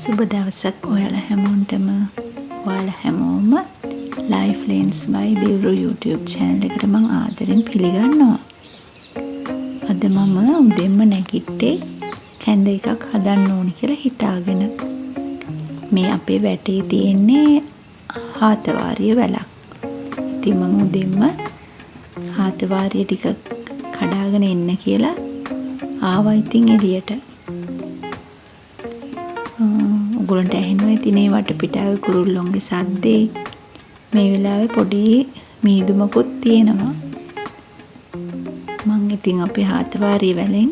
සුබ දවසක් ඔයාලා හැමෝටම. ඔයාලා හැමෝම Life Lens by Deeru YouTube channel එකට මම ආදරෙන් පිළිගන්නවා. අද මම උදෙන්ම නැගිට්ටේ කැඳ එකක් හදන්න ඕනි කියලා හිතාගෙන. මේ අපේ වැටේ තියෙන්නේ හාතවාරිය වැලක්. ඉතින් මම උදෙන්ම හාතවාරිය ටික කඩාගෙන එන්න කියලා ආවා ඉතින් එළියට. ඔයගොල්ලන්ට ඇහෙනවා ඉතින් මේ වටපිටාවේ කුරුල්ලොන්ගේ සද්දේ. මේ වෙලාවේ පොඩි මීදුමකුත් තියෙනවා. මම ඉතින් අපේ හාතවාරිය වැලෙන්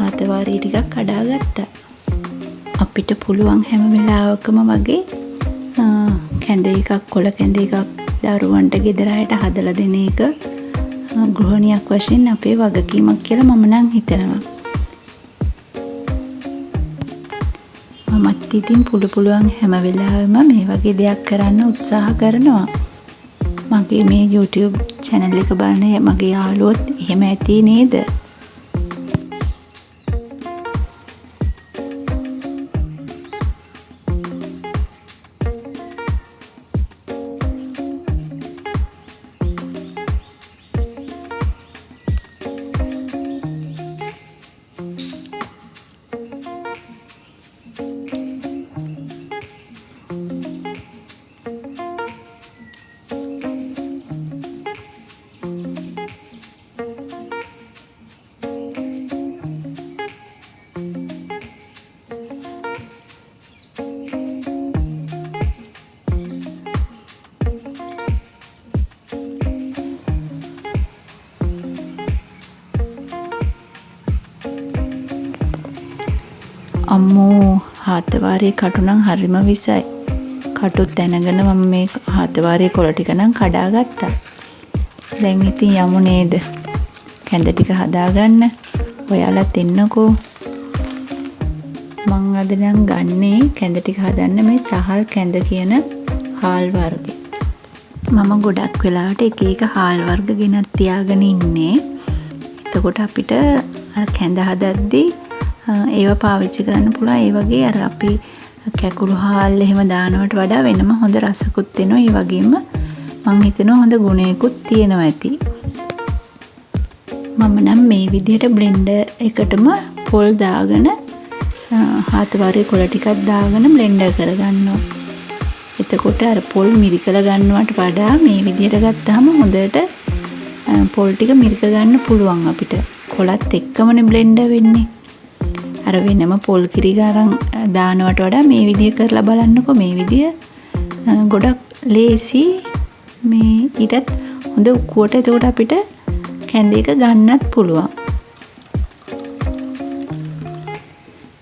හාතවාරිය ටිකක් කඩාගත්තා. අපිට පුළුවන් හැම වෙලාවකම වගේ කැඳ එකක් කොළ කැඳ එකක් දරුවන්ට ගෙදර අයට හදලා දෙන එක ගෘහණියක් වශයෙන් අපේ වගකීමක් කියලා මම නම් හිතනවා. මමත් ඉතින් පුළුවන් හැම වෙලාවෙම මේ වගේ දෙයක් කරන්න උත්සාහ කරනවා. මගේ මේ YouTube channel එක බලන මගේ යාළුවොත් එහෙම ඇති නේද? අම්මෝ හාතවාරියේ කටු නම් හරිම විසයි. කටුත් දැනගෙන මම මේ හාතවාරියේ කොළ ටික නම් කඩාගත්තා. දැන් ඉතින් යමු නේද? කැඳ ටික හදාගන්න. ඔයාලත් එන්නකෝ. මං අද නම් ගන්නේ කැඳ ටික හදන්න මේ සහල් කැඳ කියන හාල් වර්ගය. මම ගොඩක් වෙලාවට එක එක හාල් වර්ග ගෙනත් තියාගෙන ඉන්නේ. එතකොට අපිට කැඳ හදද්දී ඒව පාවිච්චි කරන්න පුළුවන්. ඒ වගේ අර අපි කැකුළු හාල් එහෙම දානවට වඩා වෙනම හොඳ රසකුත් එනවා. ඒ වගේම මම හිතනවා හොඳ ගුණයකුත් තියෙනවා ඇති. මම නම් මේ විදිහට බ්ලෙන්ඩර් එකටම පොල් දාගෙන හාතවාරියේ කොළ ටිකක් දාගෙන බ්ලෙන්ඩර් කරගන්නවා. එතකොට අර පොල් මිරිකලා ගන්නවට වඩා මේ විදිහට ගත්තාම හොඳට පොල් ටික මිරික ගන්න පුළුවන් අපිට. කොළත් එක්කමනේ බ්ලෙන්ඩර් වෙන්නේ. අර වෙනම පොල් කිරි ගාරන් දානවට වඩා මේ විදිය කරලා බලන්නකෝ. මේ විදිය ගොඩක් ලේසි. මේ ඊටත් හොඳ උක්කුවට එතකොට අපිට කැඳ එක ගන්නත් පුළුවන්.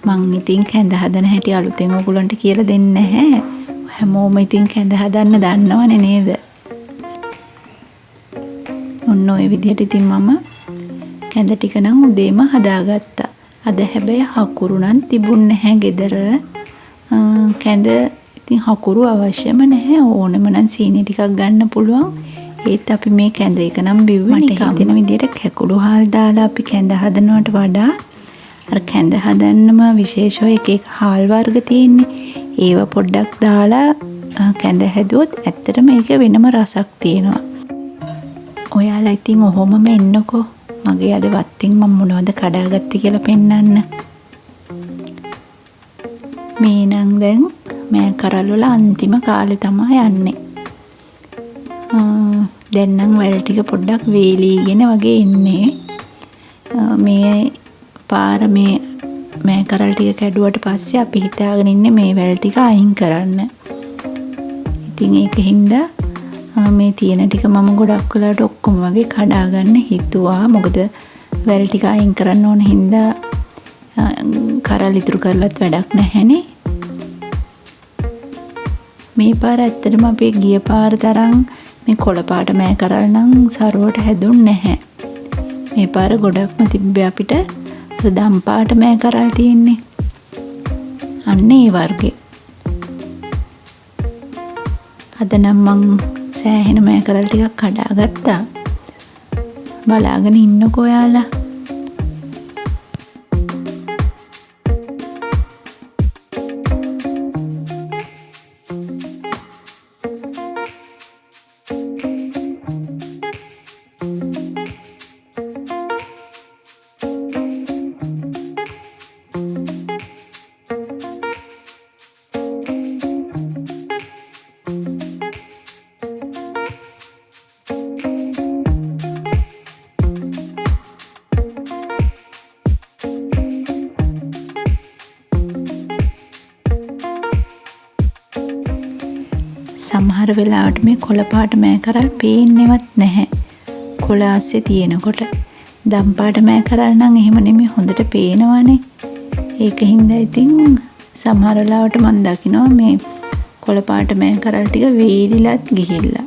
මං ඉතින් කැඳ හදන හැටි අලුතෙන් ඔයගොල්ලන්ට කියලා දෙන්නේ නැහැ. හැමෝම ඉතින් කැඳ හදන්න දන්නවනේ නේද? ඔන්න ඔය විදියට ඉතින් මම කැඳ ටික නම් උදේම හදාගත්තා. අද හැබැයි හකුරු නම් තිබුණ නැහැ ගෙදර. කැඳ ඉතින් හකුරු අවශ්‍යම නැහැ. ඕනෙම නම් සීනි ටිකක් ගන්න පුළුවන්. ඒත් අපි මේ කැඳ එක නම් බිව්වේ නිකන්. මට හිතෙන විදිහට කැකුළු හාල් දාලා අපි කැඳ හදනවට වඩා අර කැඳ හදන්නම විශේෂව එක එක හාල් වර්ග තියෙන්නේ. ඒව පොඩ්ඩක් දාලා කැඳ හැදුවොත් ඇත්තටම ඒක වෙනම රසක් තියෙනවා. ඔයාලා ඉතින් ඔහොමම එන්නකෝ. මගේ අද වත්තින් මම මොනවද කඩාගත්තේ කියලා පෙන්නන්න. මේ නම් දැන් මෑ කරල් වල අන්තිම කාලේ තමයි යන්නේ. දැන් නම් වැල් ටික පොඩ්ඩක් වේලීගෙන වගේ ඉන්නේ. මේ පාර මේ මේ කරල් ටික කැඩුවට පස්සේ අපි හිතාගෙන ඉන්නේ මේ වැල් ටික අයින් කරන්න. ඉතින් ඒකින්ද මේ තියෙන ටික මම ගොඩක් වෙලාවට ඔක්කොම වගේ කඩා ගන්න හිතුවා. මොකද වැල් ටික අයින් කරන්න ඕන හින්දා කරල් ඉතුරු කරලත් වැඩක් නැහැනේ. මේ පාර ඇත්තටම අපේ ගිය පාර තරම් මේ කොළ පාට මෑ කරල් නම් සරුවට හැදුන්නේ නැහැ. මේ පාර ගොඩක්ම තිබ්බේ අපිට දම් පාට මෑ කරල් තියෙන්නේ. අන්න ඒ වර්ගේ. අද නම් මං සෑහෙන මෑ කරල් ටිකක් කඩා ගත්තා. බලාගෙන ඉන්නකෝ ඔයාලා. සමහර වෙලාවට මේ කොළ පාට මෑ කරල් පේන්නේවත් නැහැ. කොළ ආස්සේ තියෙනකොට. දම් පාට මෑ කරල් නම් එහෙම නෙමෙයි හොඳට පේනවනේ. ඒකින්ද ඉතින් සමහර වෙලාවට මම දකිනවා මේ කොළ පාට මෑ කරල් ටික වේලිලත් ගිහිල්ලා.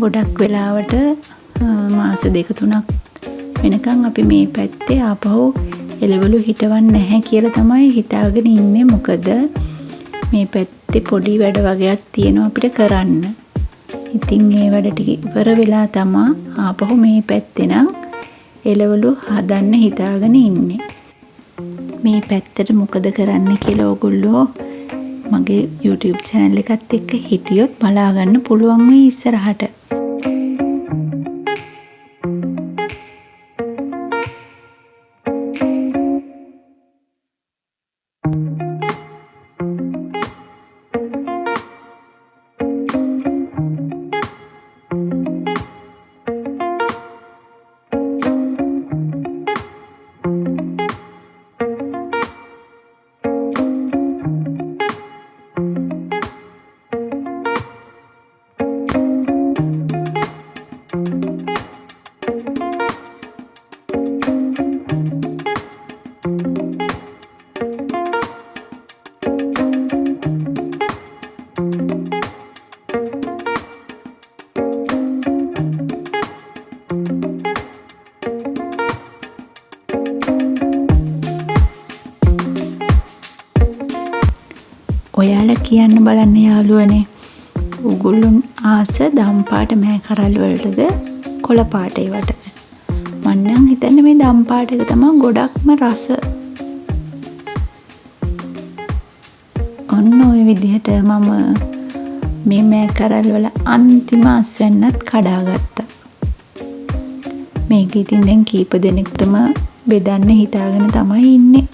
ගොඩක් වෙලාවට මාස 2-3ක් වෙනකන් අපි මේ පැත්තේ ආපහු එළවලු හිටවන්නේ නැහැ කියලා තමයි හිතාගෙන ඉන්නේ. මොකද මේ පැත්තේ පොඩි වැඩ වගේක් තියෙනවා අපිට කරන්න. ඉතින් ඒ වැඩ ටික ඉවර වෙලා තමයි ආපහු මේ පැත්තේ නම් එළවලු හදන්න හිතාගෙන ඉන්නේ. මේ පැත්තට මොකද කරන්න කියලා ඔයගොල්ලෝ මගේ YouTube channel එකත් එක්ක හිටියොත් බලා ගන්න පුළුවන් වෙයි ඉස්සරහට. ඔයාලා කියන්න බලන්න යාළුවනේ. උගුල්ලුන් ආස දම් පාට මෑ කරල් වලටද කොළ පාට ඒවටද? මම නම් හිතන්නේ මේ දම් පාට එක තමයි ගොඩක්ම රස. ඔන්න ඔය විදිහට මම මේ මෑ කරල් වල අන්තිම අස්වැන්නත් කඩාගත්තා. මේක ඉතින් දැන් කීප දෙනෙක්ටම බෙදන්න හිතාගෙන තමයි ඉන්නේ.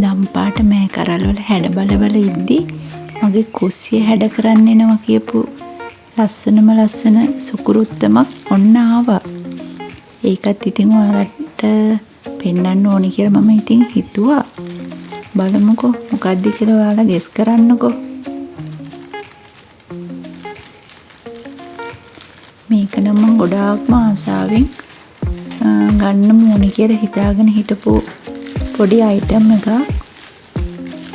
දම් පාට මෑ කරල් වල හැඩ බල ඉද්දි මගේ කුස්සිය හැඩ කරන්න එනවා කියපු ලස්සන සුකුරුත්තමක් ඔන්න ආවා. ඒකත් ඉතින් ඔයාලට පෙන්වන්න ඕනි කියලා මම ඉතින් හිතුවා. බලමුකෝ මොකද්ද කියලා ඔයාලා ගෙස් කරන්නකෝ. මේක නම් මම ගොඩාක්ම ආසාවෙන් ගන්න ඕනි කියලා හිතාගෙන හිටපු පොඩි අයිටම් එකක්.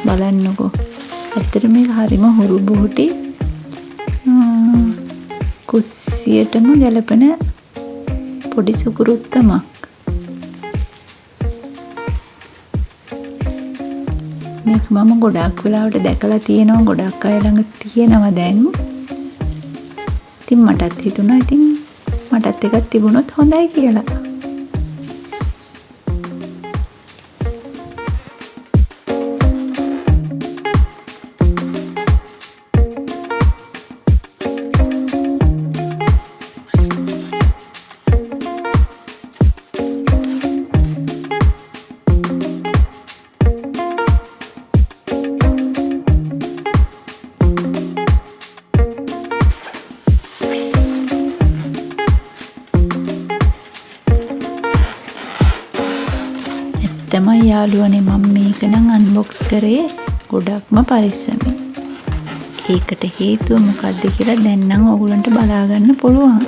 බලන්නකෝ. ඇත්තට මේක හරිම හුරු බුහුටි කුස්සියටම ගැලපෙන පොඩි සුකුරුත්තමක්. මේක මම ගොඩක් වෙලාවට දැකලා තියෙනවා, ගොඩක් අය ළඟ තියෙනවා දැන්. ඉතින් මටත් හිතුණා ඉතින් මටත් එකක් තිබුණොත් හොඳයි කියලා. තමයි යාළුවනේ මම මේක නම් අන්බොක්ස් කරේ ගොඩක්ම පරිස්සමෙන්. ඒකට හේතුව මොකක්ද කියලා දැන් නම් ඔයගලන්ට බලා ගන්න පුළුවන්.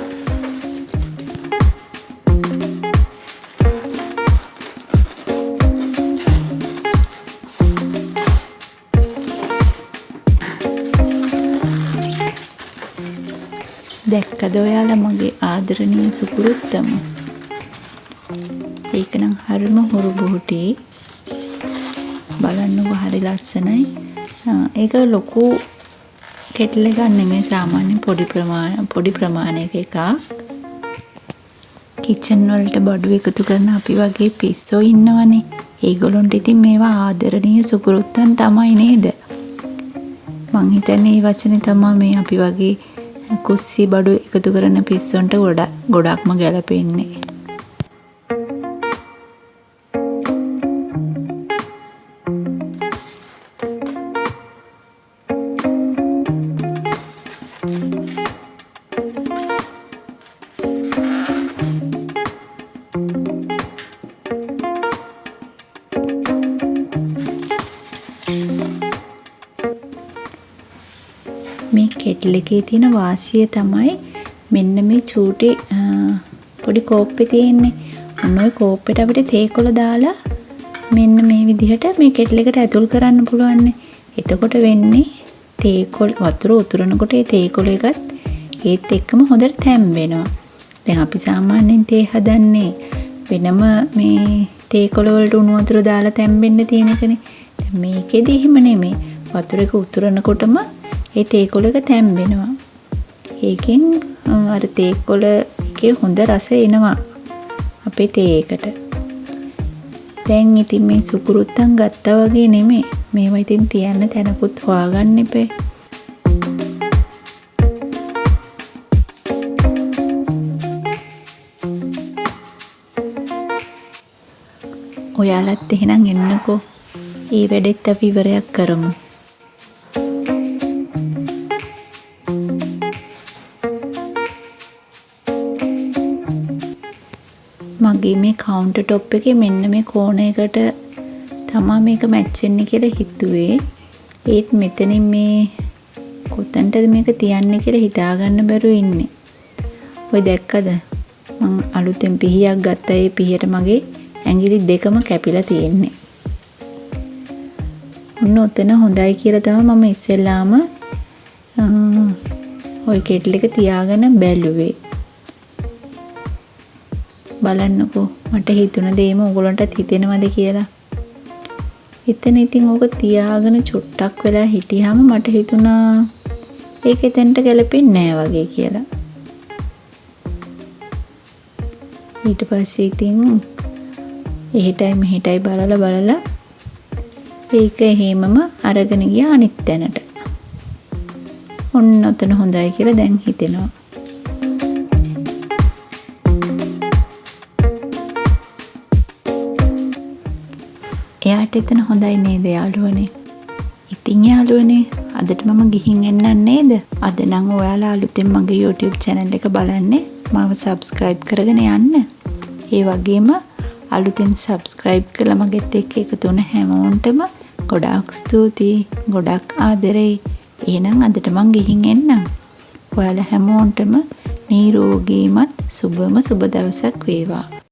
දැක්කද ඔයාලා මගේ ආදරණීය සුකුරුත්තම? ඒක නම් හරිම හොරු බොහොටි. බලන්නකො හරි ලස්සනයි. ඒක ලොකු කෙටල් එකක් නෙමෙයි, සාමාන්‍ය පොඩි ප්‍රමාණයක එකක්. කිචන් වලට බඩු එකතු කරන අපි වගේ පිස්සෝ ඉන්නවනේ. ඒගොල්ලන්ට ඉතින් මේවා ආදරණීය සුකුරුත්තන් තමයි නේද? මං හිතන්නේ මේ වචනේ තමයි මේ අපි වගේ කුස්සි බඩු එකතු කරන පිස්සොන්ට ගොඩක්ම ගැලපෙන්නේ. මේ කෙටල් එකේ තියෙන වාසිය තමයි මෙන්න මේ චූටි පොඩි කෝප්පේ තියෙන්නේ. ඔන්න ඔය කෝප්පෙට අපිට තේකොළ දාලා මෙන්න මේ විදිහට මේ කෙටල් එකට ඇතුල් කරන්න පුළුවන්. එතකොට වෙන්නේ තේකොළ වතුර උතුරනකොට ඒ තේකොළ එකත් ඒත් එක්කම හොඳට තැම්බෙනවා. දැන් අපි සාමාන්‍යයෙන් තේ හදන්නේ වෙනම මේ තේකොළ වලට උණු වතුර දාලා තැම්බෙන්න තියෙන එකනේ. දැන් මේකෙදි එහෙම නෙමෙයි. වතුර එක උතුරනකොටම ඒ තේකොළ එක තැම්බෙනවා. ඒකෙන් අර තේකොළ එකේ හොඳ රස එනවා අපේ තේ එකට. දැන් ඉතින් මේ සුකුරුත්තන් ගත්තා වගේ නෙමෙයි. මේවා ඉතින් තියන්න තැනකුත් හොයාගන්න එපේ. ඔයාලත් එහෙනම් එන්නකෝ. ඒ වැඩෙත් අපි ඉවරයක් කරමු. මගේ මේ කවුන්ටර් টොප් එකේ මෙන්න මේ කෝණයකට තමයි මේක මැච් වෙන්නේ කියලා හිතුවේ. ඒත් මෙතනින් මේ කොතනටද මේක තියන්නේ කියලා හිතාගන්න බැරුව ඉන්නේ. ඔය දැක්කද? මං අලුතෙන් පිහියක් ගත්තා. ඒ පිහියට මගේ ඇඟිලි දෙකම කැපිලා තියෙන්නේ. ඔන්න ඔතන හොඳයි කියලා තමයි මම ඉස්සෙල්ලාම ওই කෙටල් එක තියාගෙන බැලුවේ. බලන්නකෝ මට හිතුණ දේම ඔයගොල්ලන්ටත් හිතෙනවද කියලා. එතන ඉතින් ඕක තියාගෙන චුට්ටක් වෙලා හිටියාම මට හිතුණා ඒක එතෙන්ට ගැලපෙන්නේ නැහැ වගේ කියලා. ඊට පස්සේ ඉතින් එහෙටයි මෙහෙටයි බලලා ඒක එහෙමම අරගෙන ගියා අනිත් තැනට. ඔන්න ඔතන හොඳයි කියලා දැන් හිතෙනවා. එයාට එතන හොඳයි නේද යාළුවනේ? ඉතින් යාළුවනේ අදට මම ගිහින් එන්නම් නේද? අද නම් ඔයාලා අලුතෙන් මගේ YouTube channel එක බලන්නේ මාව subscribe කරගෙන යන්න. ඒ වගේම අලුතෙන් subscribe කළා මගෙත් එක්ක එකතු වුණ හැමෝන්ටම ගොඩාක් ස්තුතියි. ගොඩක් ආදරේ. එහෙනම් අදට මං ගිහින් එන්නම්. ඔයාලා හැමෝන්ටම නිරෝගීමත් සුබම සුබ දවසක් වේවා.